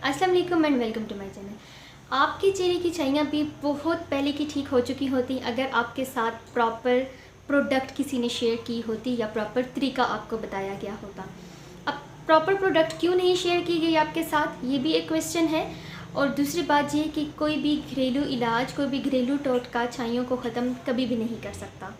अस्सलाम वालेकुम and welcome to my channel. आपके चेहरे की छाइयाँ भी बहुत पहले की ठीक हो चुकी होती अगर आपके साथ प्रॉपर प्रोडक्ट किसी ने शेयर की होती या प्रॉपर तरीका आपको बताया गया होता। अब प्रॉपर प्रोडक्ट क्यों नहीं शेयर की गई आपके साथ, ये भी एक क्वेश्चन है। और दूसरी बात ये कि कोई भी घरेलू इलाज, कोई भी घरेलू टोटका छाइयों को ख़त्म कभी भी नहीं कर सकता।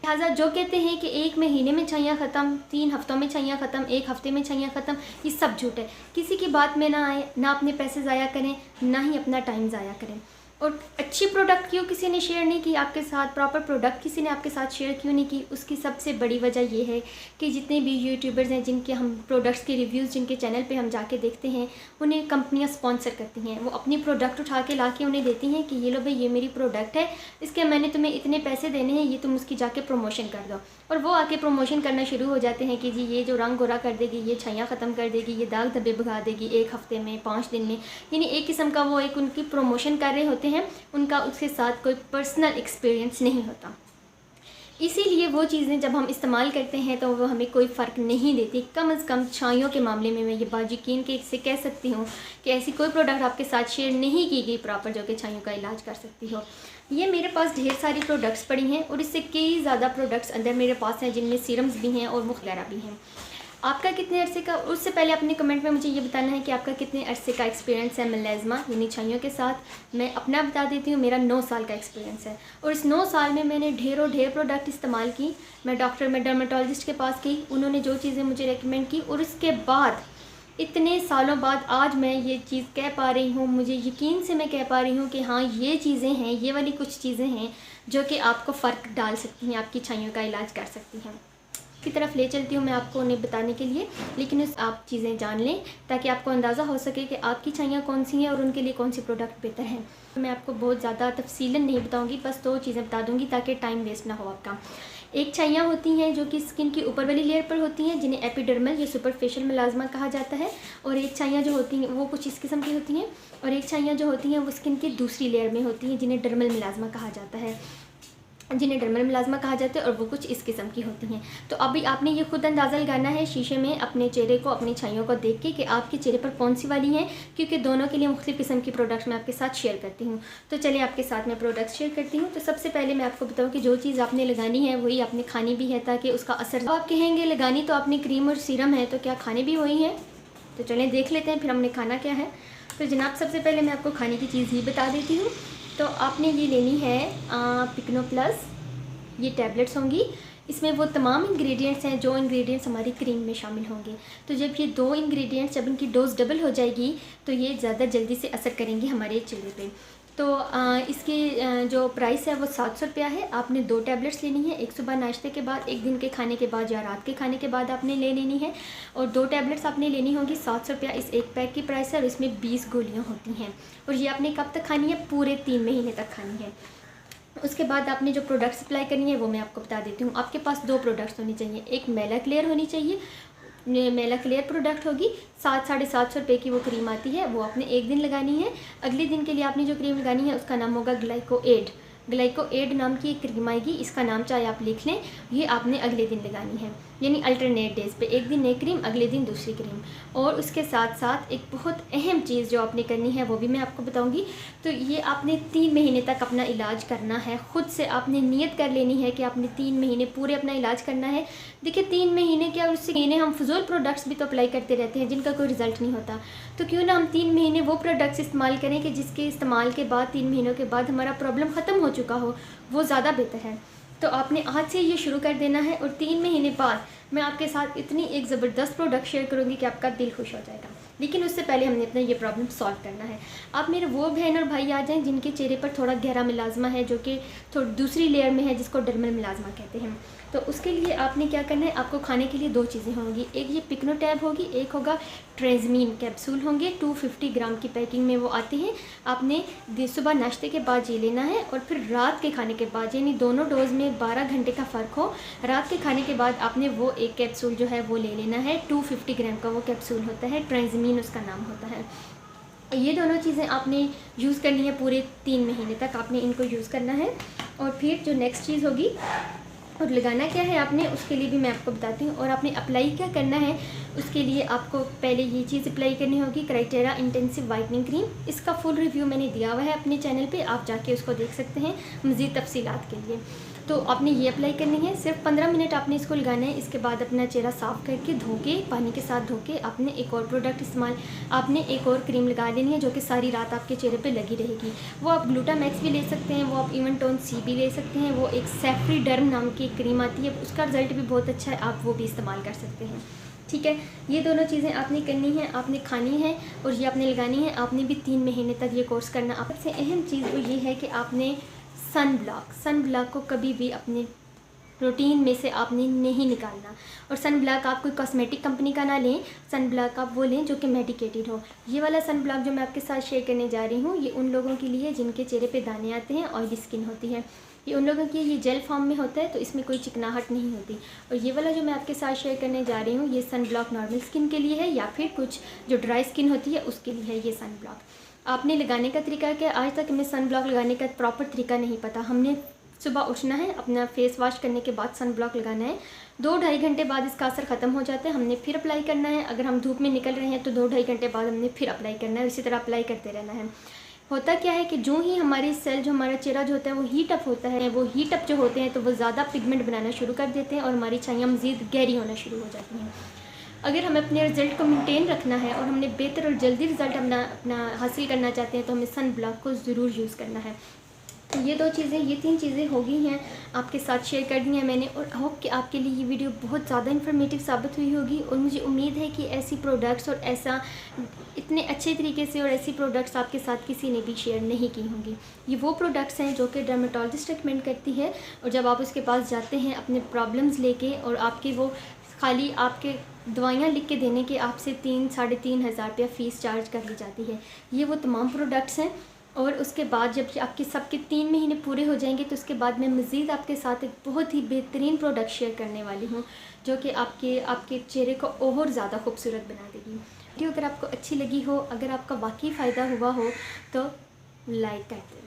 लिहाजा जो कहते हैं कि 1 महीने में छाइयाँ ख़त्म, 3 हफ्तों में छाइयाँ ख़त्म, 1 हफ्ते में छाइयाँ ख़त्म, ये सब झूठ है। किसी की बात में ना आए, ना अपने पैसे ज़ाया करें, ना ही अपना टाइम ज़ाया करें। और अच्छी प्रोडक्ट क्यों किसी ने शेयर नहीं की आपके साथ, प्रॉपर प्रोडक्ट किसी ने आपके साथ शेयर क्यों नहीं की, उसकी सबसे बड़ी वजह ये है कि जितने भी यूट्यूबर्स हैं जिनके हम प्रोडक्ट्स के रिव्यूज़ जिनके चैनल पे हम जाके देखते हैं, उन्हें कंपनियां स्पॉन्सर करती हैं। वो अपनी प्रोडक्ट उठा के ला के उन्हें देती हैं कि ये लो भाई, ये मेरी प्रोडक्ट है, इसके मैंने तुम्हें इतने पैसे देने हैं, ये तुम उसकी जाके प्रमोशन कर दो। और वो आके प्रमोशन करना शुरू हो जाते हैं कि जी ये जो रंग गोरा कर देगी, ये छाइयाँ ख़त्म कर देगी, ये दाग धब्बे भगा देगी 1 हफ्ते में, 5 दिन में। यानी एक किस्म का वो एक उनकी प्रमोशन कर रहे होते हैं, उनका उसके साथ कोई पर्सनल एक्सपीरियंस नहीं होता। इसीलिए वो चीज़ें जब हम इस्तेमाल करते हैं तो वो हमें कोई फ़र्क नहीं देती। कम से कम छाइयों के मामले में मैं ये बात यकीन के से कह सकती हूँ कि ऐसी कोई प्रोडक्ट आपके साथ शेयर नहीं की गई प्रॉपर जो कि छाइयों का इलाज कर सकती हो। ये मेरे पास ढेर सारी प्रोडक्ट्स पड़ी हैं और इससे कई ज़्यादा प्रोडक्ट्स अंदर मेरे पास हैं, जिनमें सीरम्स भी हैं और वगैरह भी हैं। आपका कितने अरसे का, उससे पहले अपने कमेंट में मुझे ये बताना है कि आपका कितने अरसे का एक्सपीरियंस है मेलाज़मा यानी छाइयों के साथ। मैं अपना बता देती हूँ, मेरा 9 साल का एक्सपीरियंस है और इस 9 साल में मैंने ढेर प्रोडक्ट इस्तेमाल की। मैं डर्माटोलॉजिस्ट के पास गई, उन्होंने जो चीज़ें मुझे रेकमेंड की और उसके बाद इतने सालों बाद आज मैं ये चीज़ कह पा रही हूँ, मुझे यकीन से मैं कह पा रही हूँ कि हाँ ये चीज़ें हैं, ये वाली कुछ चीज़ें हैं जो कि आपको फ़र्क डाल सकती हैं, आपकी छाइयों का इलाज कर सकती हैं। की तरफ ले चलती हूँ मैं आपको उन्हें बताने के लिए, लेकिन आप चीज़ें जान लें ताकि आपको अंदाज़ा हो सके कि आपकी छाइयाँ कौन सी हैं और उनके लिए कौन सी प्रोडक्ट बेहतर हैं। मैं आपको बहुत ज़्यादा तफसीलन नहीं बताऊँगी, बस 2 चीज़ें बता दूँगी ताकि टाइम वेस्ट ना हो आपका। एक छाइयाँ होती हैं जो कि स्किन की ऊपर वाली लेयर पर होती हैं, जिन्हें एपिडर्मल या सुपरफिशियल मेलाज़मा कहा जाता है। और एक छाइयाँ जो होती हैं वो कुछ इस किस्म की होती हैं, और एक छाइयाँ जो होती हैं वो स्किन की दूसरी लेयर में होती हैं, जिन्हें डर्मल मेलाज़मा कहा जाता है, और वो कुछ इस किस्म की होती हैं। तो अभी आपने ये खुद अंदाज़ा लगाना है शीशे में अपने चेहरे को, अपनी छाइयों को देख के कि आपके चेहरे पर कौन सी वाली हैं, क्योंकि दोनों के लिए मुख्तलिफ़ किस्म की प्रोडक्ट्स मैं आपके साथ शेयर करती हूँ। तो चलिए आपके साथ मैं प्रोडक्ट्स शेयर करती हूँ। तो सबसे पहले मैं आपको बताऊँ कि जो चीज़ आपने लगानी है वही आपने खानी भी है, ताकि उसका असर, आप कहेंगे लगानी तो आपने क्रीम और सीरम है, तो क्या खाने भी वही हैं? तो चलें देख लेते हैं फिर हमने खाना क्या है। तो जनाब सबसे पहले मैं आपको खाने की चीज़ ही बता देती हूँ। तो आपने ये लेनी है पिकनो प्लस, ये टैबलेट्स होंगी। इसमें वो तमाम इंग्रेडिएंट्स हैं जो इंग्रेडिएंट्स हमारी क्रीम में शामिल होंगे। तो जब ये 2 इंग्रेडिएंट्स, जब इनकी डोज डबल हो जाएगी तो ये ज़्यादा जल्दी से असर करेंगे हमारे चेहरे पे। तो इसकी जो प्राइस है वो 700 रुपया है। आपने 2 टैबलेट्स लेनी है, एक सुबह नाश्ते के बाद, एक दिन के खाने के बाद या रात के खाने के बाद आपने ले लेनी है। और 2 टैबलेट्स आपने लेनी होगी। 700 रुपया इस एक पैक की प्राइस है और इसमें 20 गोलियाँ होती हैं। और ये आपने कब तक खानी है? पूरे 3 महीने तक खानी है। उसके बाद आपने जो प्रोडक्ट्स अप्लाई करनी है वो मैं आपको बता देती हूँ। आपके पास 2 प्रोडक्ट्स होनी चाहिए, एक मेला क्लियर होनी चाहिए, मेला क्लियर प्रोडक्ट होगी। 700-750 रुपये की वो क्रीम आती है, वो आपने एक दिन लगानी है। अगले दिन के लिए आपने जो क्रीम लगानी है उसका नाम होगा ग्लाइकोएड नाम की एक क्रीम आएगी, इसका नाम चाहे आप लिख लें। ये आपने अगले दिन लगानी है, यानी अल्टरनेट डेज़ पे, एक दिन एक क्रीम, अगले दिन दूसरी क्रीम। और उसके साथ साथ एक बहुत अहम चीज़ जो आपने करनी है वो भी मैं आपको बताऊंगी। तो ये आपने 3 महीने तक अपना इलाज करना है। ख़ुद से आपने नियत कर लेनी है कि आपने 3 महीने पूरे अपना इलाज करना है। देखिए 3 महीने क्या, उससे महीने हम फजूल प्रोडक्ट्स भी तो अप्लाई करते रहते हैं जिनका कोई रिज़ल्ट नहीं होता। तो क्यों ना हम 3 महीने वो प्रोडक्ट्स इस्तेमाल करें कि जिसके इस्तेमाल के बाद 3 महीनों के बाद हमारा प्रॉब्लम ख़त्म हो चुका हो, वो ज़्यादा बेहतर है। तो आपने आज से ये शुरू कर देना है और 3 महीने बाद मैं आपके साथ इतनी एक ज़बरदस्त प्रोडक्ट शेयर करूँगी कि आपका दिल खुश हो जाएगा। लेकिन उससे पहले हमने अपना ये प्रॉब्लम सॉल्व करना है। आप मेरे वो बहन और भाई आ जाएं जिनके चेहरे पर थोड़ा गहरा मेलाज़मा है, जो कि थोड़ी दूसरी लेयर में है, जिसको डर्मल मेलाज़मा कहते हैं। तो उसके लिए आपने क्या करना है, आपको खाने के लिए 2 चीज़ें होंगी। एक ये पिकनो टैब होगी, एक होगा ट्रेजमीन कैप्सूल होंगे। 250 ग्राम की पैकिंग में वो आते हैं। आपने सुबह नाश्ते के बाद ये लेना है और फिर रात के खाने के बाद, यानी दोनों डोज में 12 घंटे का फ़र्क हो, रात के खाने के बाद आपने वो एक कैप्सूल जो है वो ले लेना है। 250 ग्राम का वो कैप्सूल होता है, ट्रेजमीन उसका नाम होता है। ये दोनों चीज़ें आपने यूज़ करनी है पूरे 3 महीने तक, आपने इनको यूज़ करना है। और फिर जो नेक्स्ट चीज़ होगी और लगाना क्या है आपने, उसके लिए भी मैं आपको बताती हूँ। और आपने अप्लाई क्या करना है, उसके लिए आपको पहले ये चीज़ अप्लाई करनी होगी, क्राइटेरा इंटेंसिव वाइटनिंग क्रीम। इसका फुल रिव्यू मैंने दिया हुआ है अपने चैनल पे, आप जाके उसको देख सकते हैं मज़ीद तफसीलात के लिए। तो आपने ये अप्लाई करनी है, सिर्फ 15 मिनट आपने इसको लगाना है। इसके बाद अपना चेहरा साफ़ करके धो के, पानी के साथ धो के, आपने एक और प्रोडक्ट इस्तेमाल, आपने एक और क्रीम लगा लेनी है जो कि सारी रात आपके चेहरे पे लगी रहेगी। वो आप ग्लूटामैक्स भी ले सकते हैं, वो आप इवन टोन सी भी ले सकते हैं, वो एक सेफ्रीडर्म नाम की क्रीम आती है, उसका रिज़ल्ट भी बहुत अच्छा है, आप वो भी इस्तेमाल कर सकते हैं। ठीक है, ये दोनों चीज़ें आपने करनी है, आपने खानी है और ये आपने लगानी है। आपने भी 3 महीने तक ये कोर्स करना। अब सबसे अहम चीज़ वो ये है कि आपने सन ब्लॉक को कभी भी अपने रूटीन में से आपने नहीं निकालना। और सन ब्लॉक आप कोई कॉस्मेटिक कंपनी का ना लें, सन ब्लॉक आप वो लें जो कि मेडिकेटेड हो। ये वाला सन ब्लॉक जो मैं आपके साथ शेयर करने जा रही हूँ, ये उन लोगों के लिए जिनके चेहरे पे दाने आते हैं, ऑयली स्किन होती है। ये उन लोगों की, ये जेल फॉर्म में होता है, तो इसमें कोई चिकनाहट नहीं होती। और ये वाला जो मैं आपके साथ शेयर करने जा रही हूँ, ये सन ब्लॉक नॉर्मल स्किन के लिए है, या फिर कुछ जो ड्राई स्किन होती है उसके लिए है ये सन ब्लॉक। आपने लगाने का तरीका क्या है, आज तक हमें सन ब्लॉक लगाने का प्रॉपर तरीका नहीं पता। हमने सुबह उठना है, अपना फेस वॉश करने के बाद सन ब्लॉक लगाना है, 2-2.5 घंटे बाद इसका असर ख़त्म हो जाता है, हमने फिर अप्लाई करना है। अगर हम धूप में निकल रहे हैं तो 2-2.5 घंटे बाद हमने फिर अप्लाई करना है, इसी तरह अप्लाई करते रहना है। होता क्या है कि जो ही हमारी सेल, जो हमारा चेहरा जो होता है वो हीट अप होता है, वो हीट अप जो होते हैं तो वो ज़्यादा पिगमेंट बनाना शुरू कर देते हैं और हमारी छाइयाँ मज़ीद गहरी होना शुरू हो जाती हैं। अगर हमें अपने रिज़ल्ट को मेंटेन रखना है और हमने बेहतर और जल्दी रिज़ल्ट अपना हासिल करना चाहते हैं तो हमें सन ब्लॉक को ज़रूर यूज़ करना है। ये 2 चीज़ें, ये 3 चीज़ें हो गई हैं, आपके साथ शेयर कर दी हैं मैंने। और होप कि आपके लिए ये वीडियो बहुत ज़्यादा इन्फॉर्मेटिव साबित हुई होगी। और मुझे उम्मीद है कि ऐसी प्रोडक्ट्स और ऐसा इतने अच्छे तरीके से और ऐसी प्रोडक्ट्स आपके साथ किसी ने भी शेयर नहीं की होंगी। ये वो प्रोडक्ट्स हैं जो कि डर्मेटोलॉजिस्ट रिकमेंड करती है, और जब आप उसके पास जाते हैं अपने प्रॉब्लम्स लेके, और आपके वो खाली आपके दवाइयाँ लिख के देने के आपसे 3-3.5 हज़ार रुपया फ़ीस चार्ज कर ली जाती है। ये वो तमाम प्रोडक्ट्स हैं। और उसके बाद जब आपके सबके 3 महीने पूरे हो जाएंगे तो उसके बाद मैं मज़ीद आपके साथ एक बहुत ही बेहतरीन प्रोडक्ट शेयर करने वाली हूँ जो कि आपके चेहरे को और ज़्यादा खूबसूरत बना देगी। वीडियो अगर आपको अच्छी लगी हो, अगर आपका वाकई फ़ायदा हुआ हो तो लाइक कर दें।